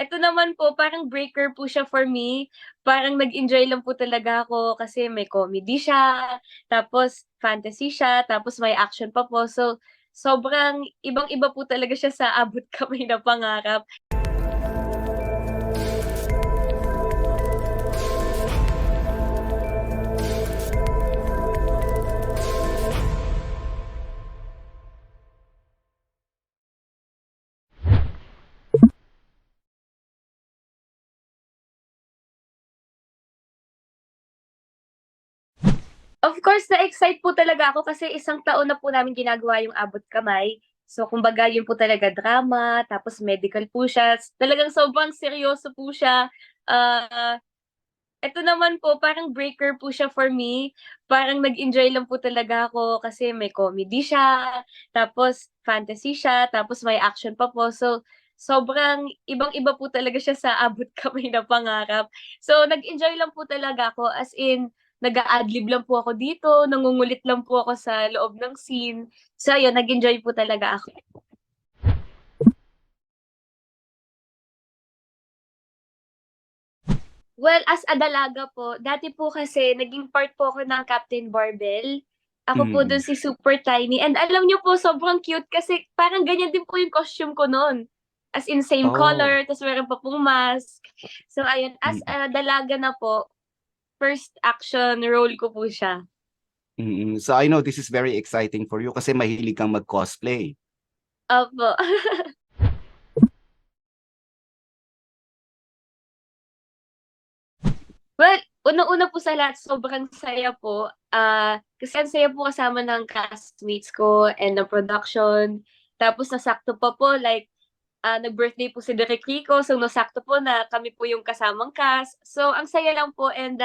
Eto naman po parang breaker po siya for me. Parang nag-enjoy lang po talaga ako kasi may comedy siya, tapos fantasy siya, tapos may action pa po. So, sobrang ibang-iba po talaga siya sa Abot Kamay na Pangarap. Of course, na-excite po talaga ako kasi isang taon na po namin ginagawa yung Abot Kamay. So, kumbaga yun po talaga drama, tapos medical po siya. Talagang sobrang seryoso po siya. Ah, Eto naman po parang breaker po siya for me. Parang nag-enjoy lang po talaga ako kasi may comedy siya, tapos fantasy siya, tapos may action pa po. So, sobrang ibang-iba po talaga siya sa Abot Kamay na Pangarap. So, nag-enjoy lang po talaga ako as in nag-a-adlib lang po ako dito, nangungulit lang po ako sa loob ng scene. So, ayun, nag-enjoy po talaga ako. Well, as a dalaga po, dati po kasi naging part po ako ng Captain Barbell. Ako po dun Mm. si Super Tiny. And alam niyo po, sobrang cute kasi parang ganyan din po yung costume ko noon. As in, same Oh. color, tapos meron pa pong mask. So, ayun, as Mm. a dalaga na po, first action role ko po siya. Mm. So I know this is very exciting for you kasi mahilig kang mag-cosplay. Opo. Well, unang-una po sa lahat, sobrang saya po. Kasi ang saya po kasama ng castmates ko and ng production. Tapos nasakto pa po, like, nag-birthday po si Derek Rico, so nasakto po na kami po yung kasamang cast. So, ang saya lang po and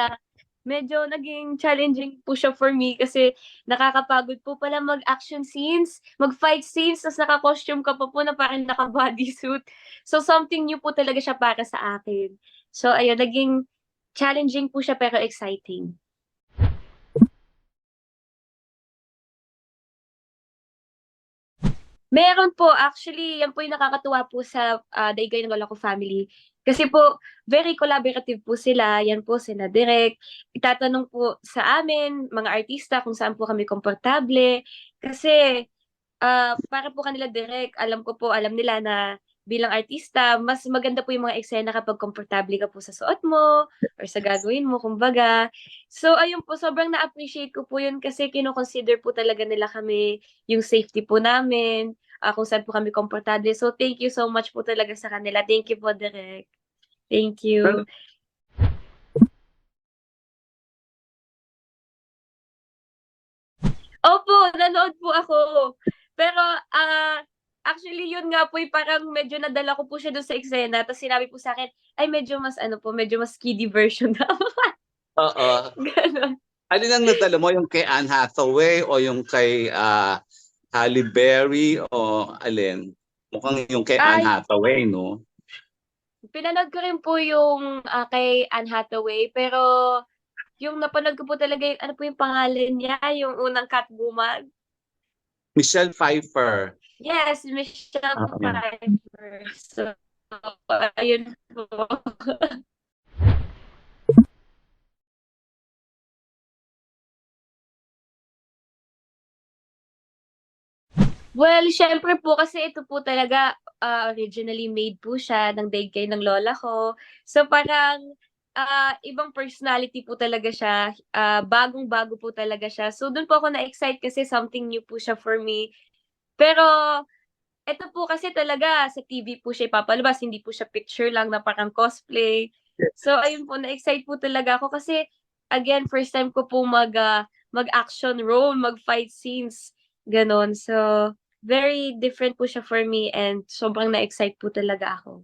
medyo naging challenging po siya for me kasi nakakapagod po pala mag-action scenes, mag-fight scenes, tapos naka-costume ka pa po na parang naka-bodysuit. So, something new po talaga siya para sa akin. So, ayun, naging challenging po siya pero exciting. Meron po, actually, yan po yung nakakatuwa po sa Daigay ng Lola ko family. Kasi po, very collaborative po sila. Yan po, sila direct. Itatanong po sa amin, mga artista, kung saan po kami komportable. Kasi para po kanila direct, alam ko po, alam nila na bilang artista, mas maganda po yung mga eksena kapag komportable ka po sa suot mo or sa gagawin mo, kumbaga. So, ayun po, sobrang na-appreciate ko po yun kasi kino-consider po talaga nila kami yung safety po namin, kung saan po kami komportable. So, thank you so much po talaga sa kanila. Thank you po, Direk. Thank Well, you. Opo, nanood po ako. Pero, actually, yun nga po, parang medyo nadala ko po siya doon sa eksena. Tapos sinabi po sa akin, ay, medyo mas, ano po, medyo mas kiddie version na. oo. Ganon. Alin ang nadala mo, yung kay Anne Hathaway o yung kay Halle Berry o alin? Mukhang yung kay Anne Ay, Hathaway, no? pinanood ko rin po yung kay Anne Hathaway. Pero, yung napanood ko po talaga yung, ano po yung pangalan niya, yung unang Catwoman. Michelle Pfeiffer. Yes, Michelle Oo. Pfeiffer. So, ayun po. Well, siyempre po kasi ito po talaga, originally made po siya ng daygay ng lola ko. So parang, ibang personality po talaga siya, bagong-bago po talaga siya. So dun po ako na-excite kasi something new po siya for me. Pero eto po kasi talaga sa TV po siya ipapalabas, hindi po siya picture lang na parang cosplay. So ayun po, na-excite po talaga ako kasi again, first time ko po mag-action role, mag-fight scenes, gano'n. So, very different po siya for me and sobrang na-excite po talaga ako.